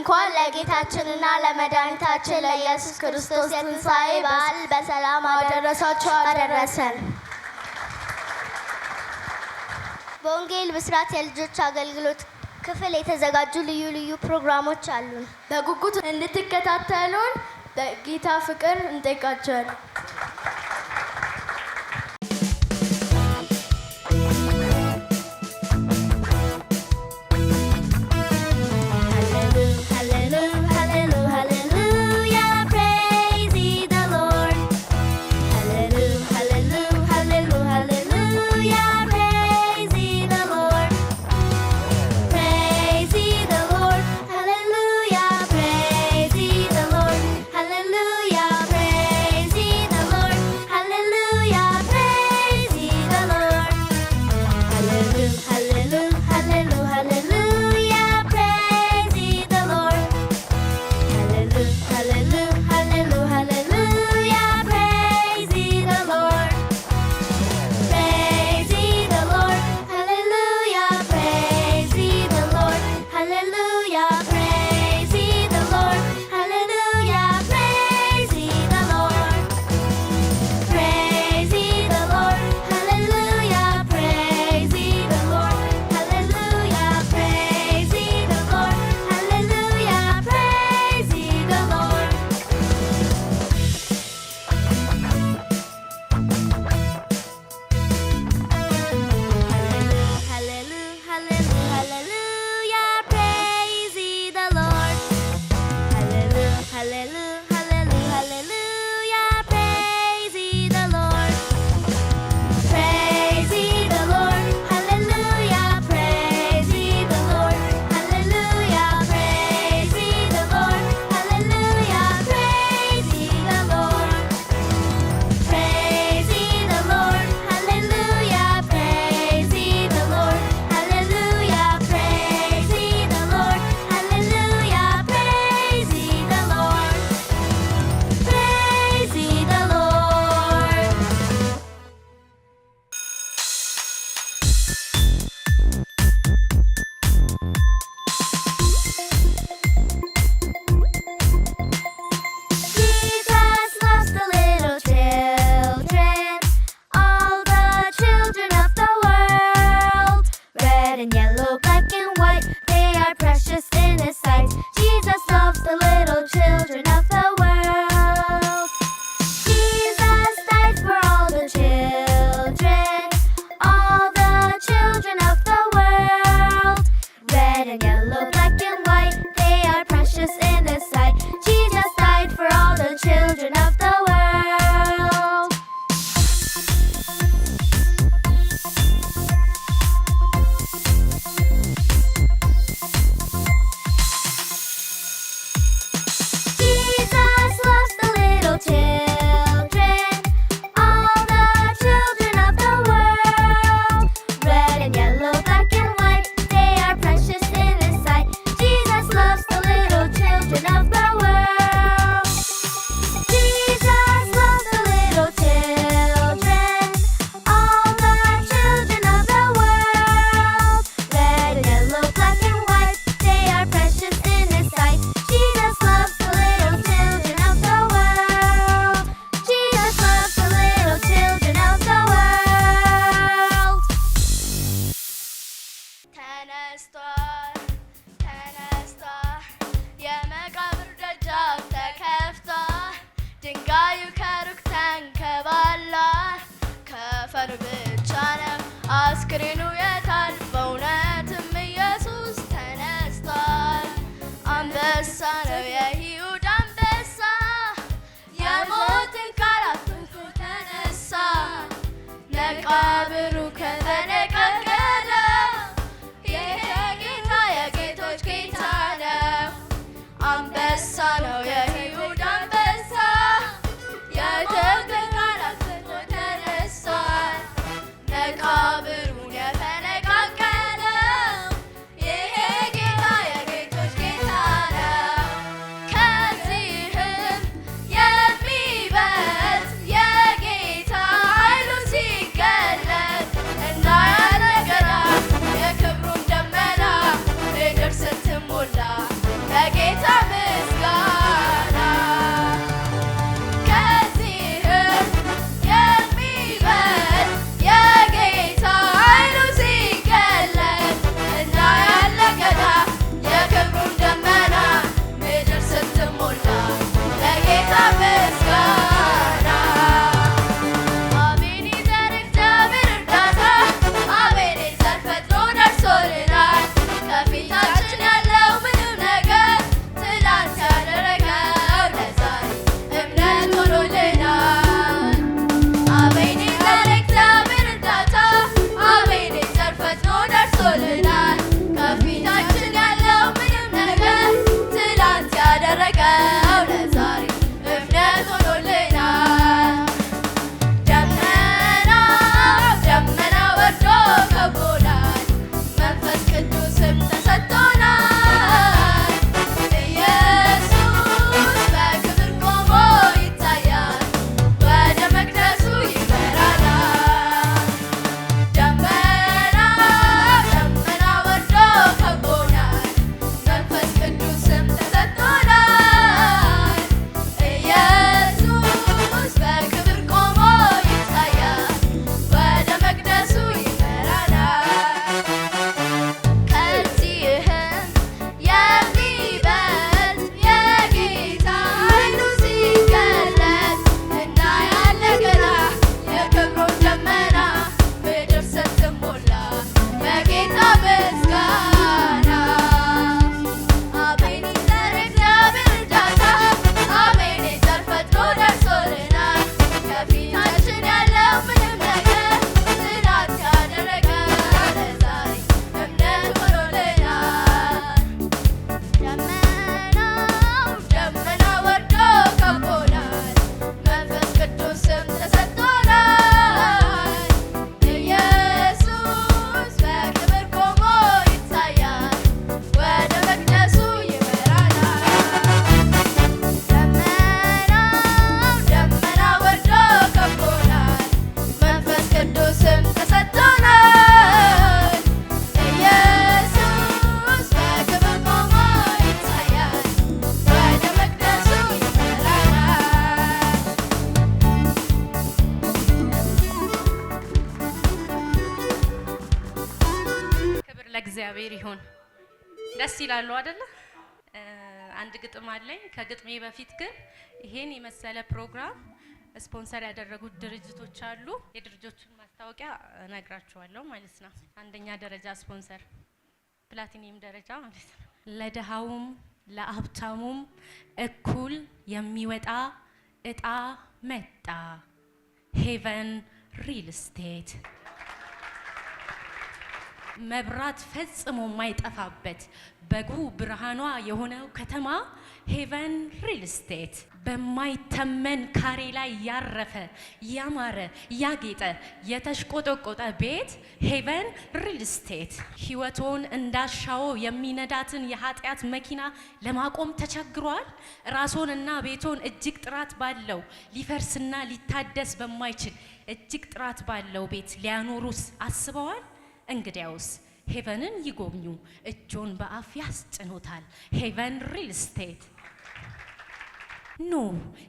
እንኳን ለጌታችንና ለመድኃኒታችን ለኢየሱስ ክርስቶስ የትንሣኤ በዓል በሰላም አደረሳችሁ አደረሰን። በወንጌል ብስራት የልጆች አገልግሎት ክፍል የተዘጋጁ ልዩ ልዩ ፕሮግራሞች አሉን። በጉጉት እንድትከታተሉን በጌታ ፍቅር እንጠይቃችኋለን። አስክሬኑ የታል? በእውነትም ኢየሱስ ተነስቷል። አንበሳ ነው የይሁዳ አንበሳ፣ የሞትን ቃል አጥፍቶ ተነሳ። መቃብሩ ከተነቀነቀ የጌታ የጌቶች ጌታ ነው። አንበሳ ነው የይሁዳ አንበሳ፣ የሞትን ቃል አጥፍቶ ተነሳ። መቃብሩን የፈነቃቀለ ስም ተሰጥቶናል። ኢየሱስ በክብር ቆሞ ይታያል፣ ወደ መቅደሱ ይመራናል። ደመና ደመና ወርዶ ከቦናል፣ መንፈስ ቅዱስ ስም ተሰጥቶናል። ኢየሱስ በክብር ቆሞ ይታያል፣ ወደ መቅደሱ ይመራናል። ከዚህም የሚበልጥ የጌታ ኃይሉ ሲገለጥ እናያለን ገና የክብሩን ደመና ምድር ስትሞላ በጌታ ምስጋና። አቤኔዘር የእግዚአብሔር እርዳታ፣ አቤኔዘር ፈጥኖ ደርሶልናል። ከፊታችን ያለው ምንም ነገር ትናንት ያደረገ ለዛሬ እምነት ሆኖልናል። ደመና ወርዶ ከቦናል፣ መንፈስ ቅዱስ ስም ተሰጥቶናል። ኢየሱስ በክብር ቆሞ ይታያል፣ ወደ መቅደሱ ይመራናል። ደመና ወርዶ ከቦናል፣ መንፈስ ቅዱስ ስም ተሰጥቶናል። ኢየሱስ በክብር ቆሞ ይታያል፣ ወደ መቅደሱ ይመራናል። ክብር ለእግዚአብሔር ይሁን። ደስ ይላሉ አይደለ? አንድ ግጥም አለኝ። ከግጥሜ በፊት ግን ይሄን የመሰለ ፕሮግራም ስፖንሰር ያደረጉት ድርጅቶች አሉ። የድርጅቶቹን ማስታወቂያ እነግራችኋለሁ ማለት ነው። አንደኛ ደረጃ ስፖንሰር ፕላቲኒየም ደረጃ ማለት ነው። ለድሃውም ለሀብታሙም እኩል የሚወጣ እጣ መጣ። ሄቨን ሪል ስቴት መብራት ፈጽሞ የማይጠፋበት በጉ ብርሃኗ የሆነው ከተማ ሄቨን ሪል ስቴት በማይተመን ካሬ ላይ ያረፈ ያማረ ያጌጠ የተሽቆጠቆጠ ቤት ሄቨን ሪል ስቴት። ሕይወቶን እንዳሻው የሚነዳትን የኃጢአት መኪና ለማቆም ተቸግሯል። ራስዎንና ቤቶን እጅግ ጥራት ባለው ሊፈርስና ሊታደስ በማይችል እጅግ ጥራት ባለው ቤት ሊያኖሩስ አስበዋል? እንግዲያውስ ሄቨንን ይጎብኙ፣ እጆን በአፍ ያስጭኑታል። ሄቨን ሪል ስቴት ኑ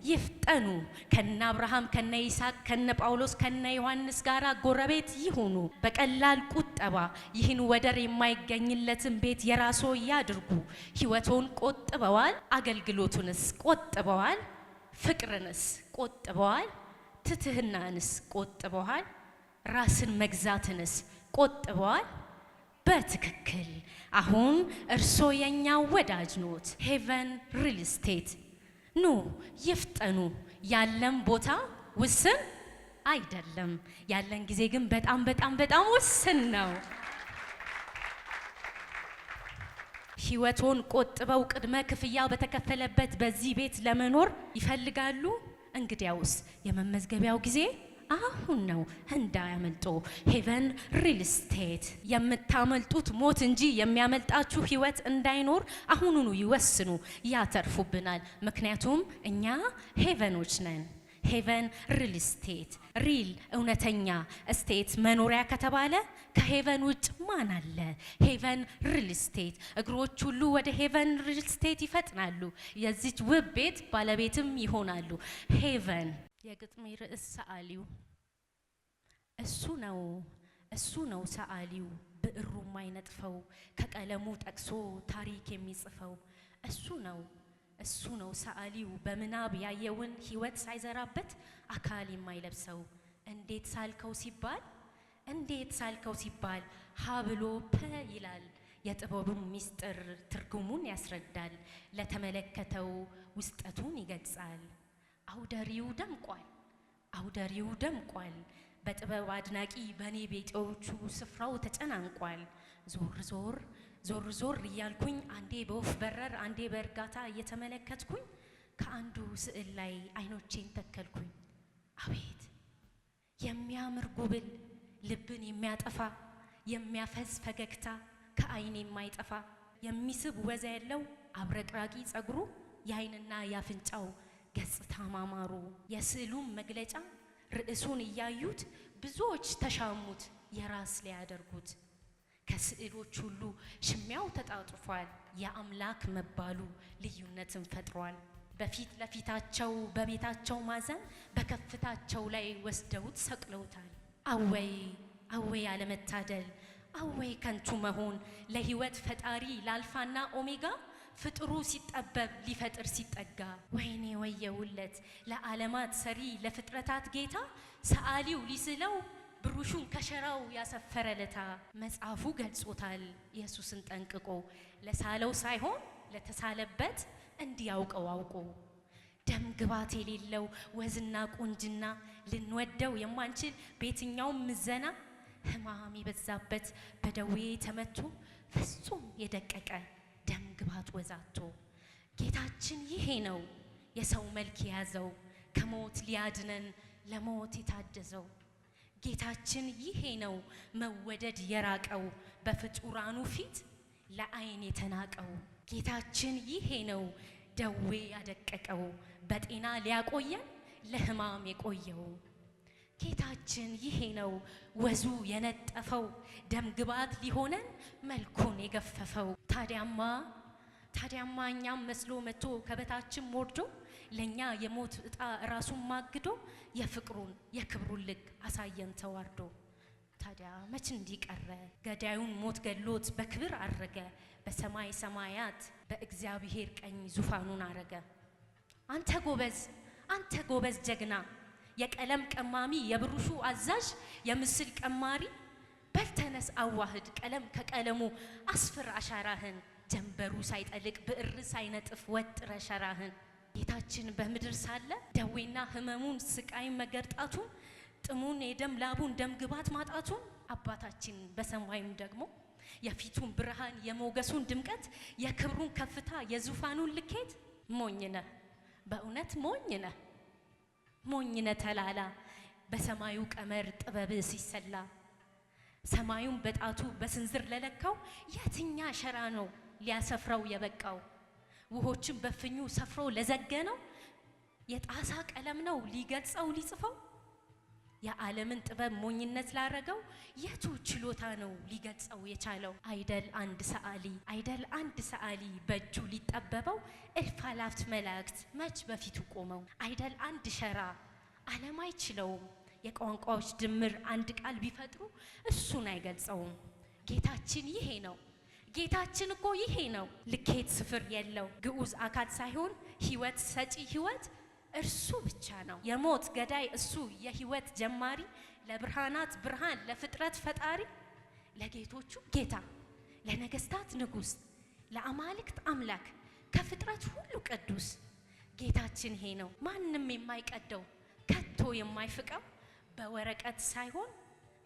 ይፍጠኑ። ከነ አብርሃም ከነ ይስሐቅ ከነ ጳውሎስ ከነ ዮሐንስ ጋር ጎረቤት ይሁኑ። በቀላል ቁጠባ ይህን ወደር የማይገኝለትን ቤት የራስዎ ያድርጉ። ሕይወቶን ቆጥበዋል? አገልግሎቱንስ ቆጥበዋል? ፍቅርንስ ቆጥበዋል? ትትህናንስ ቆጥበዋል? ራስን መግዛትንስ ቆጥበዋል? በትክክል አሁን እርሶ የኛ ወዳጅ ኖት። ሄቨን ሪል ስቴት ኑ ይፍጠኑ። ያለን ቦታ ውስን አይደለም፣ ያለን ጊዜ ግን በጣም በጣም በጣም ውስን ነው። ሕይወቶን ቆጥበው ቅድመ ክፍያ በተከፈለበት በዚህ ቤት ለመኖር ይፈልጋሉ? እንግዲያውስ የመመዝገቢያው ጊዜ አሁን ነው፣ እንዳያመልጦ። ሄቨን ሪል ስቴት የምታመልጡት ሞት እንጂ የሚያመልጣችሁ ሕይወት እንዳይኖር አሁኑኑ ይወስኑ፣ ያተርፉብናል። ምክንያቱም እኛ ሄቨኖች ነን። ሄቨን ሪል ስቴት ሪል እውነተኛ ስቴት መኖሪያ ከተባለ ከሄቨን ውጭ ማን አለ? ሄቨን ሪል ስቴት እግሮች ሁሉ ወደ ሄቨን ሪል ስቴት ይፈጥናሉ፣ የዚች ውብ ቤት ባለቤትም ይሆናሉ። ሄቨን የግጥሜ ርዕስ ሰዓሊው እሱ ነው ሰዓሊው፣ ብዕሩ የማይነጥፈው ከቀለሙ ጠቅሶ ታሪክ የሚጽፈው እሱ ነው ሰዓሊው፣ በምናብ ያየውን ሕይወት ሳይዘራበት አካል የማይለብሰው። እንዴት ሳልከው ሲባል ሀብሎ ፐ ይላል። የጥበቡን ሚስጥር ትርጉሙን ያስረዳል፣ ለተመለከተው ውስጠቱን ይገልጻል። አውደሪው ደምቋል፣ በጥበብ አድናቂ በኔ ቤቶቹ ስፍራው ተጨናንቋል። ዞር ዞር እያልኩኝ አንዴ በወፍ በረር አንዴ በእርጋታ እየተመለከትኩኝ ከአንዱ ስዕል ላይ አይኖቼን ተከልኩኝ። አቤት የሚያምር ጉብል፣ ልብን የሚያጠፋ የሚያፈዝ ፈገግታ፣ ከዓይን የማይጠፋ የሚስብ ወዝ ያለው አብረቅራቂ ጸጉሩ የዓይንና ያፍንጫው ገጽታ ማማሩ የስዕሉም መግለጫ ርዕሱን እያዩት ብዙዎች ተሻሙት የራስ ሊያደርጉት። ከስዕሎች ሁሉ ሽሚያው ተጣጥፏል የአምላክ መባሉ ልዩነትን ፈጥሯል። በፊት ለፊታቸው በቤታቸው ማዘን በከፍታቸው ላይ ወስደውት ሰቅለውታል። አወይ አወይ አለመታደል አወይ ከንቱ መሆን ለሕይወት ፈጣሪ ለአልፋና ኦሜጋ ፍጥሩ ሲጠበብ ሊፈጥር ሲጠጋ። ወይኔ ወየውለት ለዓለማት ሰሪ ለፍጥረታት ጌታ ሰዓሊው ሊስለው ብሩሹን ከሸራው ያሰፈረለታ። መጽሐፉ ገልጾታል ኢየሱስን ጠንቅቆ ለሳለው ሳይሆን ለተሳለበት እንዲያውቀው አውቆ። ደም ግባት የሌለው ወዝና ቁንጅና ልንወደው የማንችል በየትኛውም ምዘና ሕማም የበዛበት በደዌ ተመቶ ፍጹም የደቀቀ ደም ግባት ወዛቶ። ጌታችን ይሄ ነው የሰው መልክ የያዘው ከሞት ሊያድነን ለሞት የታደዘው። ጌታችን ይሄ ነው መወደድ የራቀው በፍጡራኑ ፊት ለዓይን የተናቀው። ጌታችን ይሄ ነው ደዌ ያደቀቀው በጤና ሊያቆየን ለሕማም የቆየው። ጌታችን ይሄ ነው ወዙ የነጠፈው ደም ግባት ሊሆነን መልኩን የገፈፈው። ታዲያማ እኛም መስሎ መጥቶ ከበታችን ወርዶ ለኛ የሞት ዕጣ ራሱን ማግዶ የፍቅሩን የክብሩን ልክ አሳየን ተዋርዶ። ታዲያ መች እንዲቀረ ገዳዩን ሞት ገሎት በክብር አረገ በሰማይ ሰማያት በእግዚአብሔር ቀኝ ዙፋኑን አረገ። አንተ ጎበዝ ጀግና የቀለም ቀማሚ የብሩሹ አዛዥ የምስል ቀማሪ በልተነስ አዋህድ ቀለም ከቀለሙ አስፍር አሻራህን ጀንበሩ ሳይጠልቅ ብዕር ሳይነጥፍ ወጥረ ሸራህን። ጌታችን በምድር ሳለ ደዌና ሕመሙን ስቃይ መገርጣቱን ጥሙን የደም ላቡን ደም ግባት ማጣቱን አባታችን በሰማይም ደግሞ የፊቱን ብርሃን የሞገሱን ድምቀት የክብሩን ከፍታ የዙፋኑን ልኬት ሞኝነህ በእውነት ሞኝነህ ተላላ በሰማዩ ቀመር ጥበብ ሲሰላ። ሰማዩን በጣቱ በስንዝር ለለካው የትኛ ሸራ ነው ሊያሰፍረው የበቃው? ውሆችን በፍኙ ሰፍሮ ለዘገነው የጣሳ ቀለም ነው ሊገልጸው ሊጽፈው? የዓለምን ጥበብ ሞኝነት ላረገው የቱ ችሎታ ነው ሊገልጸው የቻለው? አይደል አንድ ሰዓሊ በእጁ ሊጠበበው እልፍ አላፍት መላእክት መች በፊቱ ቆመው? አይደል አንድ ሸራ ዓለም አይችለውም የቋንቋዎች ድምር አንድ ቃል ቢፈጥሩ እሱን አይገልጸውም። ጌታችን እኮ ይሄ ነው ልኬት ስፍር የለው ግዑዝ አካል ሳይሆን ሕይወት ሰጪ ሕይወት እርሱ ብቻ ነው። የሞት ገዳይ እሱ የሕይወት ጀማሪ ለብርሃናት ብርሃን ለፍጥረት ፈጣሪ ለጌቶቹ ጌታ ለነገስታት ንጉስ ለአማልክት አምላክ ከፍጥረት ሁሉ ቅዱስ። ጌታችን ይሄ ነው ማንም የማይቀደው ከቶ የማይፍቀው በወረቀት ሳይሆን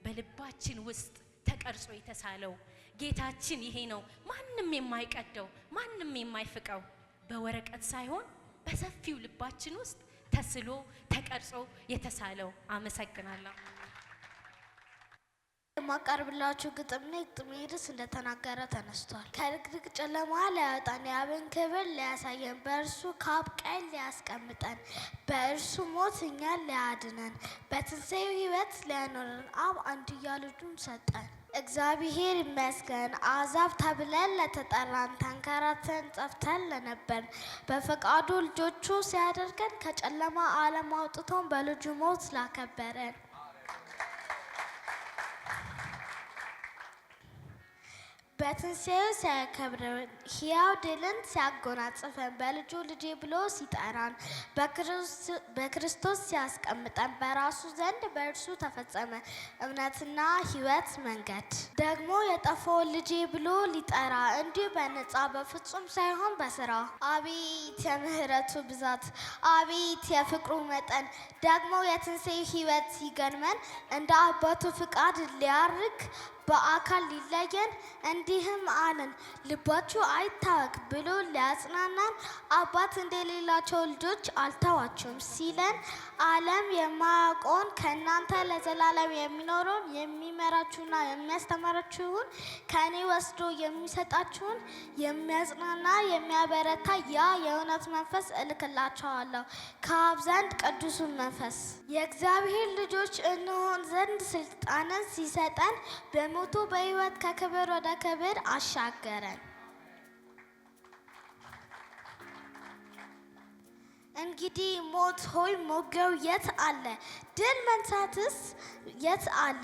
በልባችን ውስጥ ተቀርጾ የተሳለው። ጌታችን ይሄ ነው ማንም የማይቀደው ማንም የማይፍቀው በወረቀት ሳይሆን በሰፊው ልባችን ውስጥ ተስሎ ተቀርጾ የተሳለው። አመሰግናለሁ። የማቀርብላችሁ ግጥም ነው። ግጥሜ ርዕስ እንደተናገረ ተነስቷል። ከድቅድቅ ጨለማ ሊያወጣን የአብን ክብር ሊያሳየን በእርሱ ካብ ቀኝ ሊያስቀምጠን በእርሱ ሞት እኛን ሊያድነን በትንሣኤው ሕይወት ሊያኖረን አብ አንድያ ልጁን ሰጠን። እግዚአብሔር ይመስገን አሕዛብ ተብለን ለተጠራን ተንከራተን ጠፍተን ለነበር በፈቃዱ ልጆቹ ሲያደርገን ከጨለማ ዓለም አውጥቶን በልጁ ሞት ላከበረን በትንሣኤው ሲያከብረን ሕያው ድልን ሲያጎናጽፈን በልጁ ልጄ ብሎ ሲጠራን በክርስቶስ ሲያስቀምጠን በራሱ ዘንድ በእርሱ ተፈጸመ እምነትና ሕይወት መንገድ። ደግሞ የጠፋውን ልጄ ብሎ ሊጠራ እንዲሁ በነፃ በፍጹም ሳይሆን በስራ። አቤት የምህረቱ ብዛት አቤት የፍቅሩ መጠን ደግሞ የትንሣኤው ሕይወት ሲገርመን እንደ አባቱ ፍቃድ ሊያርግ በአካል ሊለየን እንዲህም አለን፣ ልባችሁ አይታወክ ብሎ ሊያጽናናን አባት እንደሌላቸው ልጆች አልተዋችሁም ሲለን ዓለም የማያውቀውን ከእናንተ ለዘላለም የሚኖረውን የሚመራችሁና የሚያስተምራችሁን ከእኔ ወስዶ የሚሰጣችሁን የሚያጽናና የሚያበረታ ያ የእውነት መንፈስ እልክላችኋለሁ ከአብ ዘንድ ቅዱሱን መንፈስ የእግዚአብሔር ልጆች እንሆን ዘንድ ስልጣንን ሲሰጠን በሞቱ በሕይወት ከክብር ወደ ክብር አሻገረን። እንግዲህ ሞት ሆይ ሞገው የት አለ? ድል መንሳትስ የት አለ?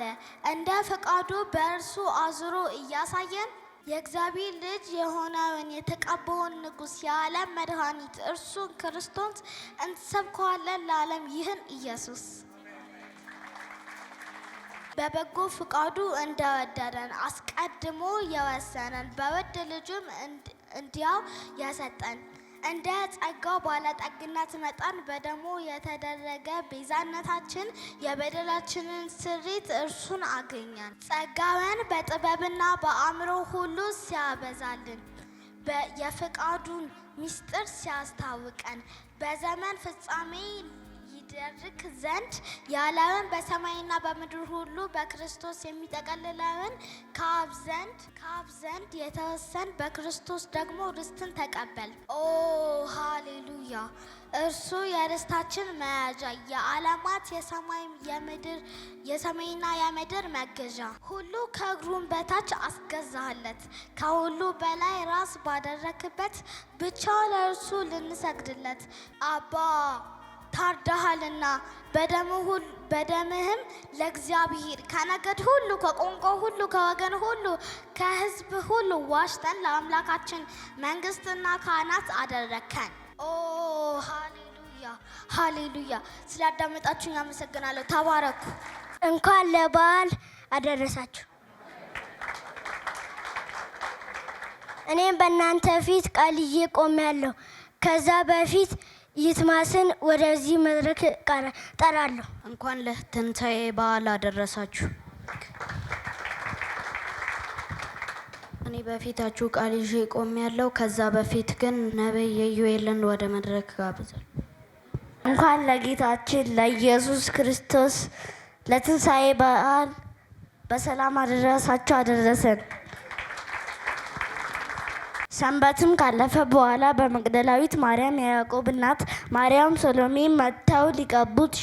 እንደ ፈቃዱ በእርሱ አዙሮ እያሳየን የእግዚአብሔር ልጅ የሆነውን የተቀባውን ንጉሥ የዓለም መድኃኒት እርሱን ክርስቶስ እንሰብከዋለን ለዓለም ይህን ኢየሱስ በበጎ ፈቃዱ እንደወደደን አስቀድሞ የወሰነን በውድ ልጁም እንዲያው ያሰጠን እንደ ጸጋው ባለጠግነት መጠን በደሙ የተደረገ ቤዛነታችን የበደላችንን ስርየት እርሱን አገኘን። ጸጋውን በጥበብና በአእምሮ ሁሉ ሲያበዛልን የፈቃዱን ምስጢር ሲያስታውቀን በዘመን ፍጻሜ ይደርግ ዘንድ ያለውን በሰማይና በምድር ሁሉ በክርስቶስ የሚጠቀልለውን ከአብ ዘንድ የተወሰን በክርስቶስ ደግሞ ርስትን ተቀበል። ኦ ሃሌሉያ! እርሱ የርስታችን መያዣ የዓለማት የሰማይና የምድር መገዣ ሁሉ ከእግሩም በታች አስገዛህለት። ከሁሉ በላይ ራስ ባደረክበት ብቻ ለእርሱ ልንሰግድለት አባ ታርዳሃልና በደምህም ለእግዚአብሔር ከነገድ ሁሉ ከቋንቋ ሁሉ ከወገን ሁሉ ከሕዝብ ሁሉ ዋሽተን ለአምላካችን መንግስትና ካህናት አደረከን። ኦ ሃሌሉያ ሃሌሉያ! ስላዳመጣችሁኝ አመሰግናለሁ። ተባረኩ። እንኳን ለበዓል አደረሳችሁ። እኔም በእናንተ ፊት ቃል ይዤ ቆሜያለሁ። ከዛ በፊት ይትማስን ወደዚህ መድረክ ጠራለሁ። እንኳን ለትንሣኤ በዓል አደረሳችሁ። እኔ በፊታችሁ ቃል ይዤ ቆሜያለሁ። ከዛ በፊት ግን ነቢይ ኢዩኤልን ወደ መድረክ ጋብዛለሁ። እንኳን ለጌታችን ለኢየሱስ ክርስቶስ ለትንሣኤ በዓል በሰላም አደረሳችሁ አደረሰን። ሰንበትም ካለፈ በኋላ በመግደላዊት ማርያም የያዕቆብ እናት ማርያም ሰሎሜ መጥተው ሊቀቡት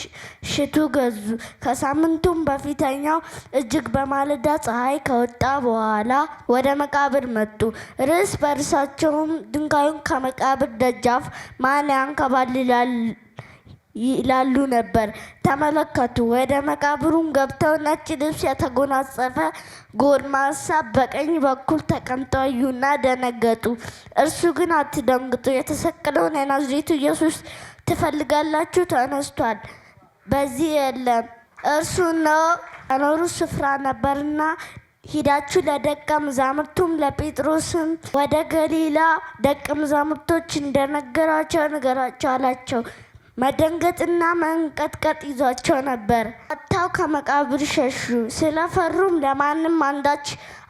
ሽቱ ገዙ። ከሳምንቱም በፊተኛው እጅግ በማለዳ ፀሐይ ከወጣ በኋላ ወደ መቃብር መጡ። እርስ በርሳቸውም ድንጋዩን ከመቃብር ደጃፍ ማን ያንከባልላል ይላሉ ነበር። ተመለከቱ። ወደ መቃብሩም ገብተው ነጭ ልብስ የተጎናጸፈ ጎልማሳ በቀኝ በኩል ተቀምጦ አዩና ደነገጡ። እርሱ ግን አትደንግጡ፣ የተሰቀለውን የናዝሬቱ ኢየሱስ ትፈልጋላችሁ? ተነስቷል፣ በዚህ የለም። እርሱ ነው ያኖሩት ስፍራ ነበርና ሂዳችሁ ለደቀ መዛሙርቱም ለጴጥሮስም ወደ ገሊላ ደቀ መዛሙርቶች እንደነገራቸው ንገራቸው አላቸው። መደንገጥና መንቀጥቀጥ ይዟቸው ነበር። ወጥተው ከመቃብር ሸሹ። ስለፈሩም ለማንም አንዳች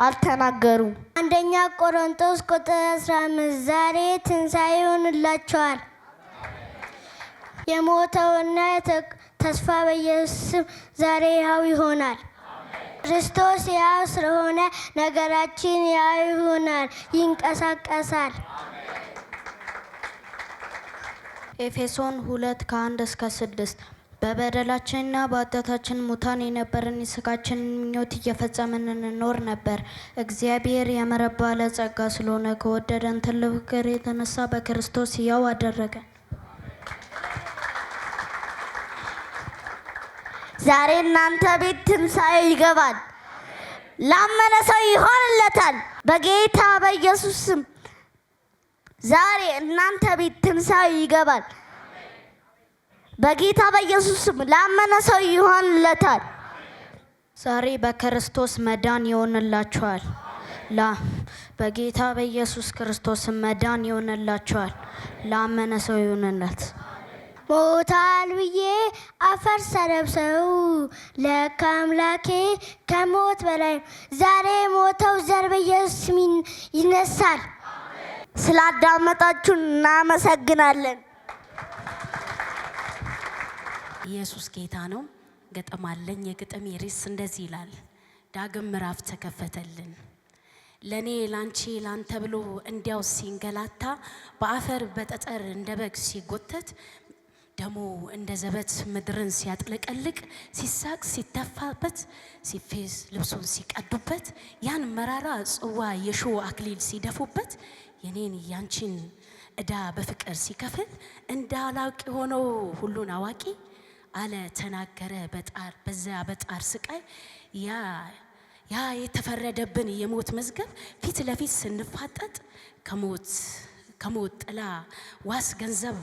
አልተናገሩም። አንደኛ ቆሮንቶስ ቁጥር 15 ዛሬ ትንሣኤ ይሆንላችኋል። የሞተውና ተስፋ በኢየሱስም ዛሬ ሕያው ይሆናል። ክርስቶስ ሕያው ስለሆነ ነገራችን ሕያው ይሆናል፣ ይንቀሳቀሳል። ኤፌሶን 2:1-6 በበደላችንና በኃጢአታችን ሙታን የነበርን የሥጋችንን ምኞት እየፈጸምን እንኖር ነበር። እግዚአብሔር የምሕረት ባለጸጋ ስለሆነ ከወደደን ትልቅ ፍቅር የተነሳ በክርስቶስ ሕያው አደረገን። ዛሬ እናንተ ቤት ትንሣኤ ይገባል። ላመነ ሰው ይሆንለታል። በጌታ በኢየሱስ ስም ዛሬ እናንተ ቤት ትንሣኤ ይገባል። በጌታ በኢየሱስ ስም ላመነ ሰው ይሆንለታል። ዛሬ በክርስቶስ መዳን ይሆንላችኋል። በጌታ በኢየሱስ ክርስቶስ መዳን ይሆንላችኋል። ላመነ ሰው ይሆንለት። ሞታል ብዬ አፈር ሰለብሰው ለካ አምላኬ ከሞት በላይ ዛሬ ሞተው ዘር በኢየሱስ ይነሳል። ስላዳመጣችሁን እናመሰግናለን። ኢየሱስ ጌታ ነው። ገጠም አለኝ። የግጥሜ ርዕስ እንደዚህ ይላል። ዳግም ምዕራፍ ተከፈተልን ለኔ ላንቺ ላንተ ብሎ እንዲያው ሲንገላታ በአፈር በጠጠር እንደ በግ ሲጎተት ደሞ እንደ ዘበት ምድርን ሲያጥለቀልቅ ሲሳቅ ሲተፋበት ሲፌዝ ልብሱን ሲቀዱበት ያን መራራ ጽዋ የሾህ አክሊል ሲደፉበት የኔን ያንቺን እዳ በፍቅር ሲከፍል እንዳላውቅ ሆኖ ሁሉን አዋቂ አለ ተናገረ በጣር በዚያ በጣር ስቃይ ያ የተፈረደብን የሞት መዝገብ ፊት ለፊት ስንፋጠጥ ከሞት ጥላ ዋስ ገንዘብ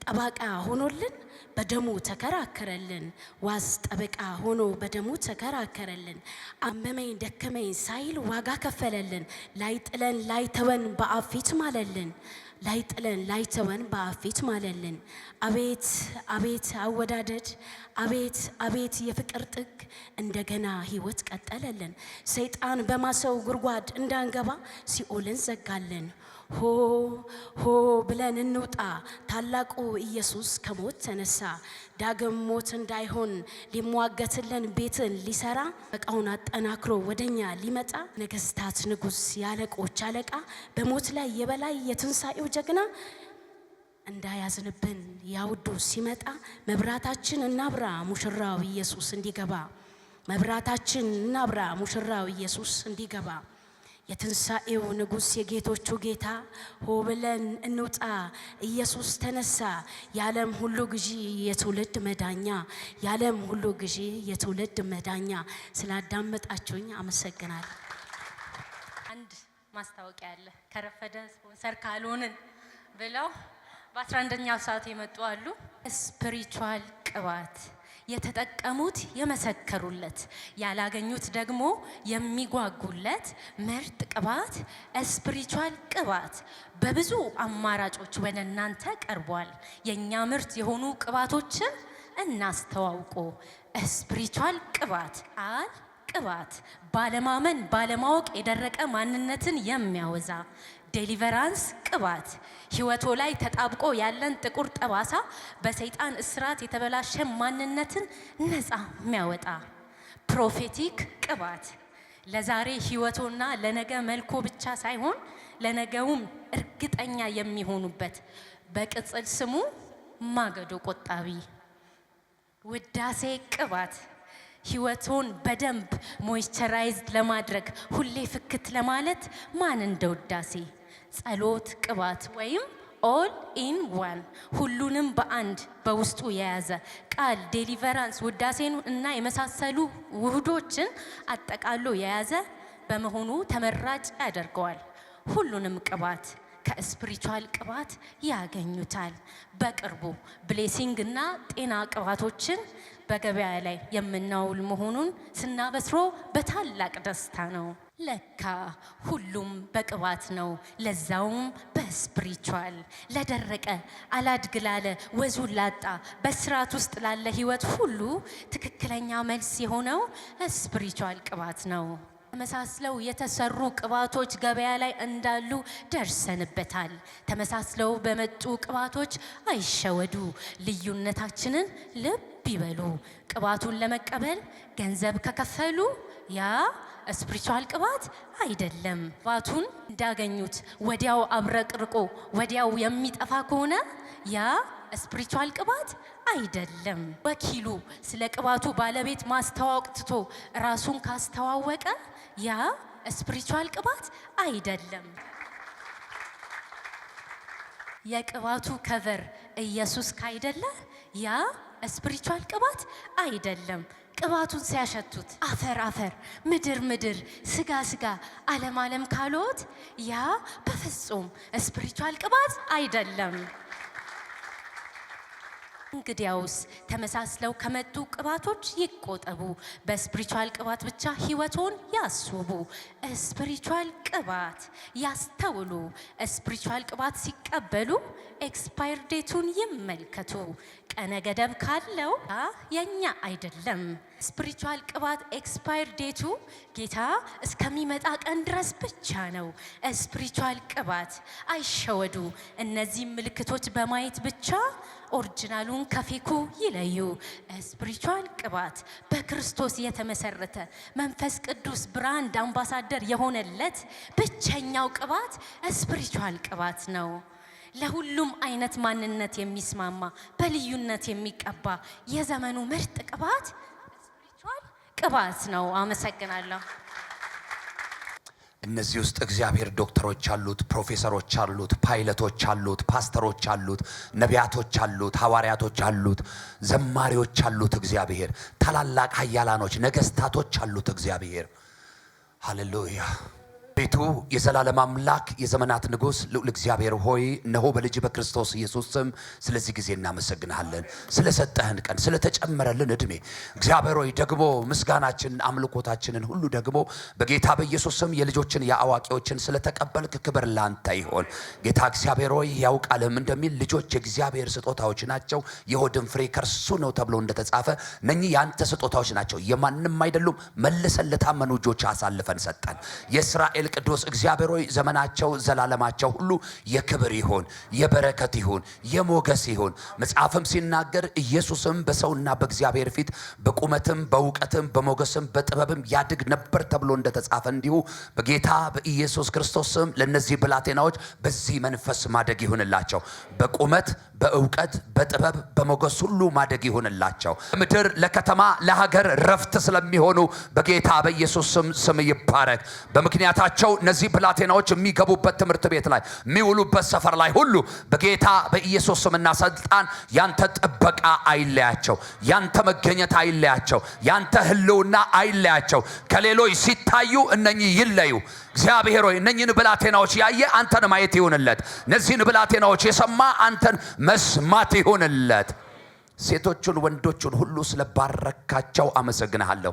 ጠበቃ ሆኖልን በደሙ ተከራከረልን። ዋስ ጠበቃ ሆኖ በደሙ ተከራከረልን። አመመኝ ደከመኝ ሳይል ዋጋ ከፈለልን። ላይጥለን ላይተወን በአብ ፊት ማለልን። ላይጥለን ላይተወን በአብ ፊት ማለልን። አቤት አቤት አወዳደድ አቤት አቤት የፍቅር ጥግ እንደገና ህይወት ቀጠለልን። ሰይጣን በማሰው ጉድጓድ እንዳንገባ ሲኦልን ዘጋልን። ሆ ሆ ብለን እንውጣ ታላቁ ኢየሱስ ከሞት ተነሳ። ዳግም ሞት እንዳይሆን ሊሟገትልን ቤትን ሊሰራ በቃውን አጠናክሮ ወደኛ ሊመጣ ነገስታት ንጉስ ያለቆች አለቃ በሞት ላይ የበላይ የትንሳኤው ጀግና እንዳያዝንብን ያውዱ ሲመጣ መብራታችን እናብራ ሙሽራው ኢየሱስ እንዲገባ መብራታችን እናብራ ሙሽራው ኢየሱስ እንዲገባ የትንሳኤው ንጉስ የጌቶቹ ጌታ ሆ ብለን እንውጣ ኢየሱስ ተነሳ። የዓለም ሁሉ ግዢ የትውልድ መዳኛ የዓለም ሁሉ ግዢ የትውልድ መዳኛ። ስላዳመጣችሁኝ አመሰግናለሁ። አንድ ማስታወቂያ አለ። ከረፈደ ስፖንሰር ካልሆንን ብለው በ11ኛው ሰዓት የመጡ አሉ። ስፒሪቹዋል ቅባት የተጠቀሙት የመሰከሩለት ያላገኙት ደግሞ የሚጓጉለት ምርጥ ቅባት ስፒሪቹዋል ቅባት በብዙ አማራጮች ወደ እናንተ ቀርቧል። የኛ ምርት የሆኑ ቅባቶችን እናስተዋውቆ። ስፒሪቹዋል ቅባት ቅባት ባለማመን ባለማወቅ የደረቀ ማንነትን የሚያወዛ ዴሊቨራንስ ቅባት ህይወቶ ላይ ተጣብቆ ያለን ጥቁር ጠባሳ በሰይጣን እስራት የተበላሸ ማንነትን ነፃ የሚያወጣ ፕሮፌቲክ ቅባት ለዛሬ ህይወቶና ለነገ መልኮ ብቻ ሳይሆን ለነገውም እርግጠኛ የሚሆኑበት በቅጽል ስሙ ማገዶ ቆጣቢ ውዳሴ ቅባት ህይወቶን በደንብ ሞይስቸራይዝድ ለማድረግ ሁሌ ፍክት ለማለት ማን እንደ ውዳሴ ጸሎት ቅባት ወይም ኦል ኢን ዋን ሁሉንም በአንድ በውስጡ የያዘ ቃል ዴሊቨራንስ ውዳሴን እና የመሳሰሉ ውህዶችን አጠቃሎ የያዘ በመሆኑ ተመራጭ ያደርገዋል። ሁሉንም ቅባት ከስፒሪቹዋል ቅባት ያገኙታል። በቅርቡ ብሌሲንግ እና ጤና ቅባቶችን በገበያ ላይ የምናውል መሆኑን ስናበስሮ በታላቅ ደስታ ነው። ለካ ሁሉም በቅባት ነው፣ ለዛውም በስፒሪቹዋል። ለደረቀ አላድግ ላለ ወዙን ላጣ በስርዓት ውስጥ ላለ ህይወት ሁሉ ትክክለኛ መልስ የሆነው ስፒሪቹዋል ቅባት ነው። ተመሳስለው የተሰሩ ቅባቶች ገበያ ላይ እንዳሉ ደርሰንበታል። ተመሳስለው በመጡ ቅባቶች አይሸወዱ፣ ልዩነታችንን ልብ ይበሉ። ቅባቱን ለመቀበል ገንዘብ ከከፈሉ ያ ስፒሪቹዋል ቅባት አይደለም። ቅባቱን እንዳገኙት ወዲያው አብረቅርቆ ወዲያው የሚጠፋ ከሆነ ያ ስፒሪቹዋል ቅባት አይደለም። ወኪሉ ስለ ቅባቱ ባለቤት ማስተዋወቅ ትቶ ራሱን ካስተዋወቀ ያ ስፒሪቹዋል ቅባት አይደለም። የቅባቱ ከቨር ኢየሱስ ካይደለ ያ ስፒሪቹዋል ቅባት አይደለም። ቅባቱን ሲያሸቱት አፈር አፈር፣ ምድር ምድር፣ ስጋ ስጋ፣ ዓለም ዓለም ካሎት ያ በፍጹም ስፒሪቹዋል ቅባት አይደለም። እንግዲያውስ ተመሳስለው ከመጡ ቅባቶች ይቆጠቡ፣ በስፒሪቹዋል ቅባት ብቻ ህይወቶን ያስቡ። ስፒሪቹዋል ቅባት ያስተውሉ። ስፒሪቹዋል ቅባት ሲቀበሉ ኤክስፓየር ዴቱን ይመልከቱ። ቀነ ገደብ ካለው የኛ አይደለም። ስፒሪቹዋል ቅባት ኤክስፓየር ዴቱ ጌታ እስከሚመጣ ቀን ድረስ ብቻ ነው። ስፒሪቹዋል ቅባት አይሸወዱ። እነዚህ ምልክቶች በማየት ብቻ ኦሪጂናሉን ከፌኩ ይለዩ። ስፒሪቹዋል ቅባት በክርስቶስ የተመሰረተ መንፈስ ቅዱስ ብራንድ አምባሳደር የሆነለት ብቸኛው ቅባት ስፒሪቹዋል ቅባት ነው። ለሁሉም አይነት ማንነት የሚስማማ በልዩነት የሚቀባ የዘመኑ ምርጥ ቅባት ስፒሪቹዋል ቅባት ነው። አመሰግናለሁ። እነዚህ ውስጥ እግዚአብሔር ዶክተሮች አሉት፣ ፕሮፌሰሮች አሉት፣ ፓይለቶች አሉት፣ ፓስተሮች አሉት፣ ነቢያቶች አሉት፣ ሐዋርያቶች አሉት፣ ዘማሪዎች አሉት። እግዚአብሔር ታላላቅ ኃያላኖች ነገስታቶች አሉት። እግዚአብሔር ሃሌሉያ። ቤቱ የዘላለም አምላክ የዘመናት ንጉስ ልዑል እግዚአብሔር ሆይ እነሆ በልጅ በክርስቶስ ኢየሱስ ስም ስለዚህ ጊዜ እናመሰግናለን፣ ስለሰጠህን ቀን፣ ስለተጨመረልን እድሜ። እግዚአብሔር ሆይ ደግሞ ምስጋናችንን አምልኮታችንን ሁሉ ደግሞ በጌታ በኢየሱስ ስም የልጆችን የአዋቂዎችን ስለተቀበልክ ክብር ላንተ ይሆን። ጌታ እግዚአብሔር ሆይ ያው ቃልህም እንደሚል ልጆች የእግዚአብሔር ስጦታዎች ናቸው፣ የሆድን ፍሬ ከርሱ ነው ተብሎ እንደተጻፈ እነኚህ ያንተ ስጦታዎች ናቸው፣ የማንም አይደሉም። መልሰን ለታመኑ እጆች አሳልፈን ሰጠን። የእስራኤል ቅዱስ እግዚአብሔር ሆይ ዘመናቸው ዘላለማቸው ሁሉ የክብር ይሁን፣ የበረከት ይሁን፣ የሞገስ ይሁን። መጽሐፍም ሲናገር ኢየሱስም በሰውና በእግዚአብሔር ፊት በቁመትም በእውቀትም በሞገስም በጥበብም ያድግ ነበር ተብሎ እንደተጻፈ እንዲሁ በጌታ በኢየሱስ ክርስቶስ ስም ለነዚህ ብላቴናዎች በዚህ መንፈስ ማደግ ይሁንላቸው። በቁመት በእውቀት በጥበብ በሞገስ ሁሉ ማደግ ይሁንላቸው። ምድር ለከተማ ለሀገር ረፍት ስለሚሆኑ በጌታ በኢየሱስ ስም ይባረክ። በምክንያታቸው እነዚህ ብላቴናዎች የሚገቡበት ትምህርት ቤት ላይ የሚውሉበት ሰፈር ላይ ሁሉ በጌታ በኢየሱስ ስምና ስልጣን ያንተ ጥበቃ አይለያቸው፣ ያንተ መገኘት አይለያቸው፣ ያንተ ህልውና አይለያቸው። ከሌሎች ሲታዩ እነኚህ ይለዩ። እግዚአብሔር ሆይ እነኚህን ብላቴናዎች ያየ አንተን ማየት ይሁንለት። እነዚህን ብላቴናዎች የሰማ አንተን መስማት ይሁንለት። ሴቶቹን ወንዶቹን ሁሉ ስለባረካቸው አመሰግናለሁ።